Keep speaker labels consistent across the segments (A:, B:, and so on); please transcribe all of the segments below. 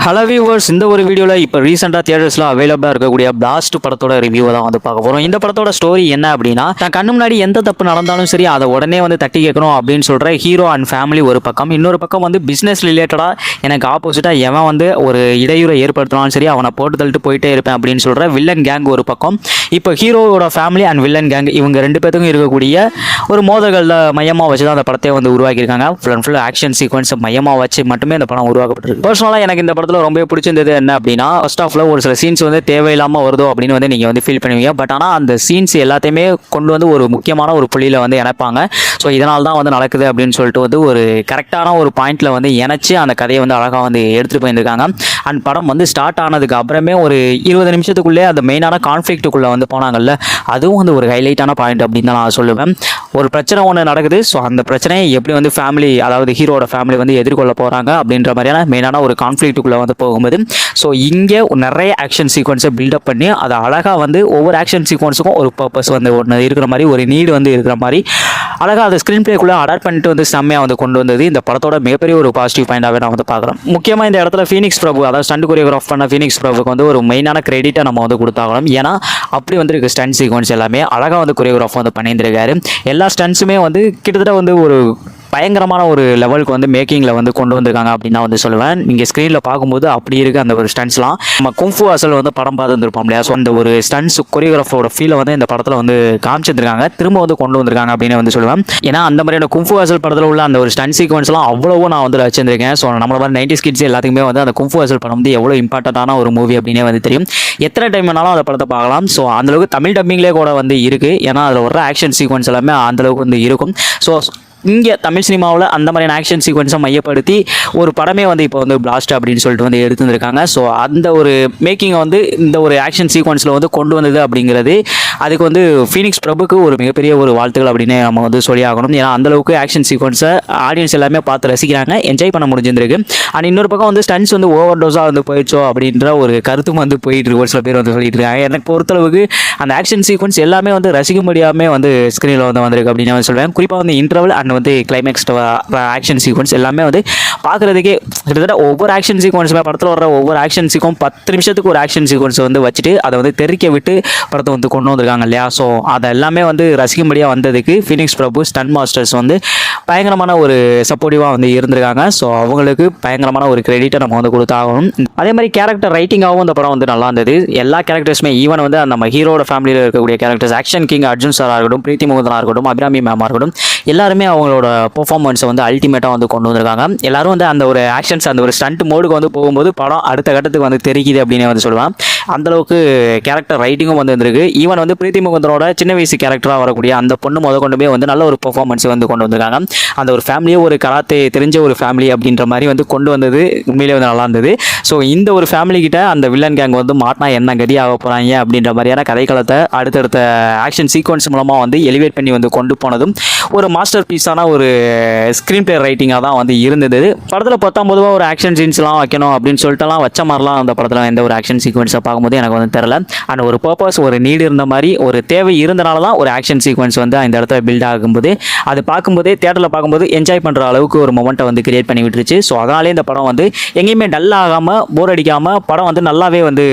A: Hello viewers, இந்த ஒரு வீடியோவில் இப்போ ரீசெண்டாக தியேட்டர்ஸில் அவைலபிளாக இருக்கக்கூடிய பிளாஸ்ட் படத்தோட ரிவ்யூவை தான் வந்து பார்க்க போகிறோம். இந்த படத்தோட ஸ்டோரி என்ன அப்படின்னா, தான் கண்ணு முன்னாடி எந்த தப்பு நடந்தாலும் சரி அதை உடனே வந்து தட்டி கேட்கணும் அப்படின்னு சொல்கிற ஹீரோ அண்ட் ஃபேமிலி ஒரு பக்கம். இன்னொரு பக்கம் வந்து பிஸ்னஸ் ரிலேட்டடாக எனக்கு ஆப்போசிட்டாக எவன் வந்து ஒரு இடையூறை ஏற்படுத்தினாலும் சரி அவனை போட்டு தள்ளிட்டு போயிட்டே இருப்பேன் அப்படின்னு சொல்கிற வில்லன் கேங் ஒரு பக்கம். இப்போ ஹீரோவோட ஃபேமிலி அண்ட் வில்லன் கேங் இவங்க ரெண்டு பேருக்கும் இருக்கக்கூடிய ஒரு மோதல்களில் மையமாக வச்சு தான் அந்த படத்தை வந்து உருவாக்கியிருக்காங்க. Full and full action sequence மையமாக வச்சு மட்டுமே இந்த படம் உருவாக்கப்பட்டிருக்கு. பர்சனலாக எனக்கு இந்த படத்தில் ரொம்ப பிடிச்சிருந்தது என்ன அப்படின்னா, ஃபர்ஸ்ட் ஆஃப்ல ஒரு சில சீன்ஸ் வந்து தேவையில்லாமல் வருதோ அப்படின்னு வந்து நீங்கள் வந்து ஃபீல் பண்ணுவீங்க. பட் ஆனால் அந்த சீன்ஸ் எல்லாத்தையுமே கொண்டு வந்து ஒரு முக்கியமான ஒரு புள்ளியில் வந்து இணைப்பாங்க. ஸோ இதனால தான் வந்து நடக்குது அப்படின்னு சொல்லிட்டு வந்து ஒரு கரெக்டான ஒரு பாயிண்ட்ல வந்து இணைச்சு அந்த கதையை வந்து அழகாக வந்து எடுத்துகிட்டு போயிருக்காங்க. அண்ட் படம் வந்து ஸ்டார்ட் ஆனதுக்கு அப்புறமே ஒரு 20 நிமிஷத்துக்குள்ளே அந்த மெயினான கான்ஃப்ளிக்ட்டுக்குள்ளே வந்து போனாங்கல்ல, அதுவும் வந்து ஒரு ஹைலைட்டான பாயிண்ட் அப்படின்னு தான் நான் சொல்லுவேன். ஒரு பிரச்சனை ஒன்று நடக்குது. ஸோ அந்த பிரச்சனையை எப்படி வந்து ஃபேமிலி, அதாவது ஹீரோட ஃபேமிலி வந்து எதிர்கொள்ள போகிறாங்க அப்படின்ற மாதிரியான மெயினான ஒரு கான்ஃப்ளிக்ட்டுக்குள்ளே வந்து போகும்போது, ஸோ இங்கே நிறைய ஆக்ஷன் சீக்வன்ஸை பில்டப் பண்ணி அதை அழகாக வந்து ஒவ்வொரு ஆக்ஷன் சீக்வன்ஸுக்கும் ஒரு பர்பஸ் வந்து ஒன்று இருக்கிற மாதிரி, ஒரு நீடு வந்து இருக்கிற மாதிரி அழகாக அதை ஸ்க்ரீன் பிளேக்குள்ளே அடாப்ட் பண்ணிட்டு வந்து செம்மையாக வந்து கொண்டு வந்தது இந்த படத்தோட மிகப்பெரிய ஒரு பாசிட்டிவ் பாயிண்டாகவே நான் வந்து பார்க்குறேன். முக்கியமாக இந்த இடத்துல ஃபீனிக்ஸ் பிரபு, அதாவது ஸ்டண்ட் கொரியோகிராஃப் பண்ண ஃபீனிக்ஸ் பிரபுக்கு வந்து ஒரு மெயினான கிரெடிட்டை நம்ம வந்து கொடுத்தாகணும். ஏன்னா அப்படி வந்து இருக்கு ஸ்டண்ட் சீக்வன்ஸ் எல்லாமே அழகாக வந்து கொரியோகிராஃப் வந்து பண்ணியிருந்திருக்காரு. எல்லா ஸ்டண்ட்ஸுமே வந்து கிட்டத்தட்ட வந்து ஒரு பயங்கரமான ஒரு லெவலுக்கு வந்து மேக்கிங்கில் வந்து கொண்டு வந்திருக்காங்க அப்படின்னு நான் வந்து சொல்லுவேன். நீங்கள் ஸ்க்ரீனில் பார்க்கும்போது அப்படி இருக்குது அந்த ஒரு ஸ்டண்ட்ஸ்லாம். நம்ம குங்ஃபு அசல் வந்து படம் பார்த்துருப்போம் இல்லையா, ஸோ அந்த ஒரு ஸ்டண்ட்ஸ் கொரியோகிராஃபரோட ஃபீலை வந்து இந்த படத்தில் வந்து காமிச்சிருக்காங்க, திரும்ப வந்து கொண்டு வந்திருக்காங்க அப்படின்னு வந்து சொல்லுவேன். ஏன்னா அந்த மாதிரியான குங்ஃபு அசல் படத்தில் உள்ள அந்த ஒரு ஸ்டண்ட் சீக்வன்ஸ்லாம் அவ்வளவோ நான் வந்து வச்சிருந்திருக்கேன். ஸோ நம்மள மாதிரி 90s கிட்ஸ் எல்லாத்துக்குமே வந்து அந்த குங்ஃபு அசல் படம் வந்து எவ்வளோ இம்பார்ட்டண்ட்டான ஒரு மூவி அப்படின்னே வந்து தெரியும். எத்தனை டைம் வேணாலும் அந்த படத்தை பார்க்கலாம். ஸோ அந்தளவுக்கு தமிழ் டப்பிங்லேயே கூட வந்து இருக்குது. ஏன்னா அதில் வர ஆக்ஷன் சீக்வன்ஸ் எல்லாமே அந்தளவுக்கு வந்து இருக்கும். ஸோ இங்கே தமிழ் சினிமாவில் அந்த மாதிரியான ஆக்ஷன் சீக்வன்ஸை மையப்படுத்தி ஒரு படமே வந்து இப்போ வந்து பிளாஸ்ட் அப்படின்னு சொல்லிட்டு வந்து எடுத்துருக்காங்க. ஸோ அந்த ஒரு மேக்கிங்கை வந்து இந்த ஒரு ஆக்ஷன் சீக்வன்ஸில் வந்து கொண்டு வந்தது அப்படிங்கிறது, அதுக்கு வந்து ஃபீனிக்ஸ் பிரபுக்கு ஒரு மிகப்பெரிய ஒரு வாழ்த்துக்கள் அப்படின்னு நம்ம வந்து சொல்லி ஆகணும். ஏன்னா அந்தளவுக்கு ஆக்ஷன் சீக்வன்ஸை ஆடியன்ஸ் எல்லாமே பார்த்து ரசிக்கிறாங்க, என்ஜாய் பண்ண முடிஞ்சிருக்கு. அண்ட் இன்னொரு பக்கம் வந்து ஸ்டன்ஸ் வந்து ஓவர் டோஸாக வந்து போயிடுச்சோ அப்படின்ற ஒரு கருத்தும் வந்து போயிட்டு இருக்கு. ஒரு சில பேர் வந்து சொல்லிட்டு இருக்காங்க. எனக்கு பொறுத்தளவுக்கு அந்த ஆக்ஷன் சீக்வன்ஸ் எல்லாமே வந்து ரசிக்கும்படியாமே வந்து ஸ்க்ரீனில் வந்து வந்திருக்கு அப்படின்னு நான் சொல்லுவேன். குறிப்பாக வந்து இன்டர்வல் அண்ட் வந்து கிளைமேக்ஸ் ஆக்ஷன் சீக்வன்ஸ் எல்லாமே வந்து பார்க்குறதுக்கே கிட்டத்தட்ட ஒவ்வொரு ஆக்ஷன் சீக்வன்ஸுமே படத்தில் வர ஒவ்வொரு ஆக்ஷன் சீக்வன்ஸ் 10 நிமிஷத்துக்கு ஒரு ஆக்ஷன் சீக்வன்ஸ் வந்து வச்சுட்டு அதை வந்து தெறிக்க விட்டு படத்தை வந்து கொண்டு வந்திருக்காங்க இல்லையா. ஸோ அதை எல்லாமே வந்து ரசிக்கும்படியாக வந்ததுக்கு ஃபீனிக்ஸ் பிரபு ஸ்டண்ட் மாஸ்டர்ஸ் வந்து பயங்கரமான ஒரு சப்போர்ட்டிவாக வந்து இருந்திருக்காங்க. ஸோ அவங்களுக்கு பயங்கரமான ஒரு கிரெடிட்டை நம்ம வந்து கொடுத்தாகணும். அதே மாதிரி கேரக்டர் ரைட்டிங்காகவும் இந்த படம் வந்து நல்லா இருந்தது. எல்லா கேரக்டர்ஸுமே ஈவன் வந்து நம்ம ஹீரோட ஃபேமிலியில் இருக்கக்கூடிய கேரக்டர்ஸ், ஆக்ஷன் கிங் அர்ஜுன் சாராக இருக்கட்டும், பிரீத்தி முகுந்தனாக இருக்கட்டும், அபிராமி மேமாக இருக்கட்டும், எல்லாருமே அவங்களோட பெர்ஃபார்மன்ஸை வந்து அல்டிமேட்டாக வந்து கொண்டு வந்திருக்காங்க. எல்லாரும் வந்து அந்த ஒரு ஆக்ஷன்ஸ், அந்த ஒரு ஸ்டண்ட் மோடுக்கு வந்து போகும்போது படம் அடுத்த கட்டத்துக்கு வந்து தெரிக்குது அப்படின்னு வந்து சொல்லுவேன். அந்தளவுக்கு கேரக்டர் ரைட்டிங்கும் வந்து இருந்திருக்கு. ஈவன் வந்து பிரீத்தி முகுந்தனோட சின்ன வயசு கேரக்டராக வரக்கூடிய அந்த பொண்ணு கொண்டு போய் வந்து நல்ல ஒரு பெர்ஃபார்மன்ஸ் வந்து கொண்டு வந்திருக்காங்க. அந்த ஒரு ஃபேமிலியே ஒரு கராத்தே தெரிஞ்ச ஒரு ஃபேமிலி அப்படின்ற மாதிரி வந்து கொண்டு வந்தது உண்மையிலே வந்து நல்லா இருந்தது. ஸோ இந்த ஒரு ஃபேமிலி கிட்ட அந்த வில்லன் கேங் வந்து மாட்டினா என்ன கதி ஆக போகிறாங்க அப்படின்ற மாதிரியான கதைக்களத்தை அடுத்தடுத்த ஆக்ஷன் சீக்வன்ஸ் மூலமாக வந்து எலிவேட் பண்ணி வந்து கொண்டு போனதும் ஒரு மாஸ்டர் பீஸான ஒரு ஸ்க்ரீன் பிளே ரைட்டிங்காக தான் வந்து இருந்தது. படத்தில் 19 ஒரு ஆக்ஷன் சீன்ஸ்லாம் வைக்கணும் அப்படின்னு சொல்லிட்டுலாம் வச்ச மாதிரிலாம் அந்த படத்தில் எந்த ஒரு ஆக்ஷன் சீக்வன்ஸை பார்க்கும்போது எனக்கு வந்து தெரில. அண்ட் ஒரு பர்பஸ், ஒரு நீடு இருந்த மாதிரி, ஒரு தேவை இருந்தனால தான் ஒரு ஆக்ஷன் சீக்வன்ஸ் வந்து இந்த இடத்துல பில்ட் ஆகும்போது அது பார்க்கும்போதே தேட்டரில் பார்க்கும்போது என்ஜாய் பண்ணுற அளவுக்கு ஒரு மொமெண்ட்டை வந்து கிரியேட் பண்ணி விட்டுருச்சு. ஸோ அதனாலே இந்த படம் வந்து எங்கேயுமே டல் ஆகாமல், போர் அடிக்காமல் படம் வந்து நல்லாவே வந்து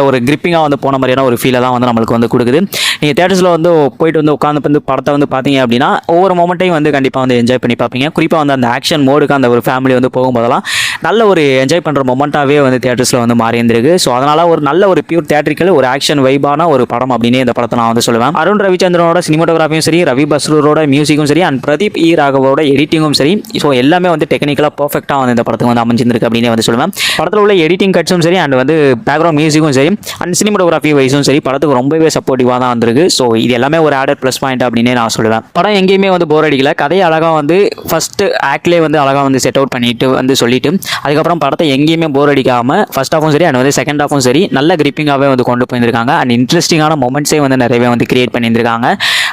A: ஒரு கிரிப்பிங்காக வந்து போன மாதிரியான ஒரு ஃபீலை தான் வந்து நம்மளுக்கு வந்து கொடுக்குது. நீங்கள் தேட்டர்ஸில் வந்து போயிட்டு வந்து உட்காந்து வந்து படத்தை வந்து பார்த்தீங்க அப்படின்னா ஒவ்வொரு மொமெண்ட்டையும் வந்து கண்டிப்பாக வந்து என்ஜாய் பண்ணி பார்ப்பீங்க. குறிப்பாக வந்து அந்த ஆக்ஷன் மோடுக்கு அந்த ஒரு ஃபேமிலி வந்து போகும்போதெல்லாம் நல்ல ஒரு என்ஜாய் பண்ணுற மொமெண்ட்டாகவே வந்து தேட்டர்ஸில் வந்து மாறி இருந்திருக்கு. ஸோ அதனால் ஒரு நல்ல ஒரு பியூர் தேட்டரிக்கல் ஒரு ஆக்ஷன் வைபான ஒரு படம் அப்படின்னு இந்த படத்தை நான் வந்து சொல்லுவேன். அருண் ரவிச்சந்திரனோட சினிமாட்டோகிராஃபியும் சரி, ரவி பஸ்ரூரோட மியூசிக்கும் சரி, அண்ட் பிரதீப் இ ராகவோட எடிட்டிங்கும் சரி, ஸோ எல்லாமே வந்து டெக்னிக்கலாக பர்ஃபெக்டாக வந்து இந்த படத்துக்கு வந்து அமைஞ்சிருக்கு அப்படின்னு வந்து சொல்லுவேன். படத்தில் உள்ள எடிட்டிங் கட்ஸும் சரி, அண்ட் வந்து பேக்ரவுண்ட் மியூசிக்கும் சரி, அண்ட் சினிமாட்டோகிராஃபி வைஸும் சரி படத்துக்கு ரொம்பவே சப்போர்ட்டிவாக தான் வந்திருக்கு. ஸோ இது எல்லாமே ஒரு ஆடட் ப்ளஸ் பாயிண்ட் அப்படின்னே நான் சொல்லுவேன். படம் எங்கேயுமே வந்து போர் அடிக்கல. கதையை அழகாக வந்து ஃபஸ்ட்டு ஆக்ட்லேயே வந்து அழகாக வந்து செட் அவுட் பண்ணிட்டு வந்து சொல்லிட்டு அதுக்கப்புறம் படத்தை எங்கேயுமே போர் அடிக்காமல் ஃபஸ்ட் ஹாஃபும் சரி அண்ட் வந்து செகண்ட் ஹாஃபும் சரி நல்ல கிரிப்பிங்காகவே வந்து கொண்டு போயிருக்காங்க. அண்ட் இன்ட்ரெஸ்டிங்கான மொமெண்ட்ஸே வந்து நிறையவே வந்து கிரியேட் பண்ணியிருக்காங்க.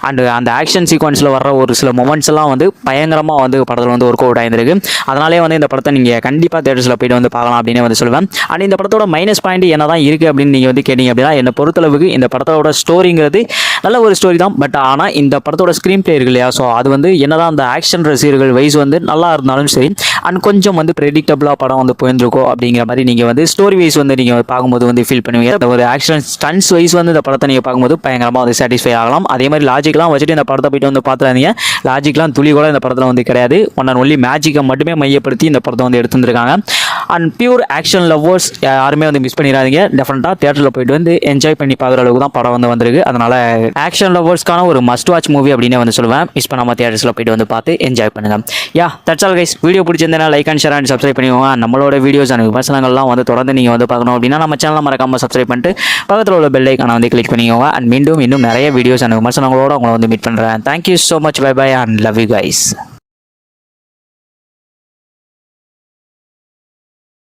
A: அண்ட் அந்த ஆக்ஷன் சீக்வன்ஸில் வர ஒரு சில மொமெண்ட்ஸ் எல்லாம் வந்து பயங்கரமாக வந்து படத்தில் வந்து ஒர்க் அவுட் ஆகிருக்கு. அதனாலே வந்து இந்த படத்தை நீங்கள் கண்டிப்பாக தேட்டர்ஸில் போய்ட்டு வந்து பார்க்கலாம் அப்படின்னு வந்து சொல்லுவேன். அண்ட் இந்த படத்தோட மைனஸ் பாயிண்ட் என்ன தான் இருக்குது அப்படின்னு நீங்கள் வந்து கேட்டிங்க அப்படின்னா, என்னை பொறுத்தளவுக்கு இந்த படத்தோட ஸ்டோரிங்கிறது நல்ல ஒரு ஸ்டோரி தான். பட் ஆனால் இந்த படத்தோட ஸ்க்ரீன் பிளே இருக்கு இல்லையா, ஸோ அது வந்து என்னதான் அந்த ஆக்ஷன் ரசிகர்கள் வைஸ் வந்து நல்லா இருந்தாலும் சரி, அண்ட் கொஞ்சம் வந்து ப்ரெடிக்டபிளாக படம் வந்து போயிருந்துருக்கோ அப்படிங்கிற மாதிரி நீங்கள் வந்து ஸ்டோரி வைஸ் வந்து நீங்கள் பார்க்கும்போது வந்து ஃபீல் பண்ணுவீங்க. இந்த ஒரு ஆக்ஷன் ஸ்டன்ஸ் வைஸ் வந்து இந்த படத்தை நீங்கள் பார்க்கும்போது பயங்கரமாக வந்து சாட்டிஸ்ஃபை ஆகலாம். அதே மாதிரி லாஜிக்லாம் வச்சுட்டு இந்த படத்தை போயிட்டு வந்து பார்த்துறாதீங்க. லாஜிக்லாம் துளி கூட இந்த படத்தில் வந்து கிடையாது. ஒன் அண்ட் ஒன்லி மேஜிக்கை மட்டுமே மையப்படுத்தி இந்த படத்தை வந்து எடுத்துருக்காங்க. அண்ட் பியூர் ஆக்ஷன் லவ்வர்ஸ் யாருமே வந்து மிஸ் பண்ணிடாதீங்க. டெஃபினட்டாக தியேட்டரில் போயிட்டு வந்து என்ஜாய் பண்ணி பார்க்குற அளவுக்கு தான் படம் வந்து வந்திருக்கு. அதனால் ஆக்ஷன் லவ்வர்ஸ்க்கான ஒரு மஸ்ட் வாட்ச் மூவி அப்படின்னு வந்து சொல்லுவேன். மிஸ் பண்ணாமல் தியேட்டர்ஸில் போயிட்டு வந்து பார்த்து என்ஜாய் பண்ணுங்க. Yeah, that's all guys. Video பிடிச்சிருந்தேன்னா like and share and subscribe பண்ணிக்கோங்க. நம்மளோட வீடியோஸ் அண்ட் விமர்சனங்கள்லாம் வந்து தொடர்ந்து நீங்கள் வந்து பார்க்கணும் அப்படின்னா நம்ம சேனலை மறக்காமல் சப்ஸ்கிரைப் பண்ணிட்டு பக்கத்தில் உள்ள பெல் ஐக்கானை வந்து கிளிக் பண்ணிக்கோங்க. அண்ட் மீண்டும் இன்னும் நிறைய வீடியோஸ் அண்ட் விமர்சனங்களோடு உங்களை வந்து மீட் பண்ணுறேன். Thank you so much. Bye bye and love you guys.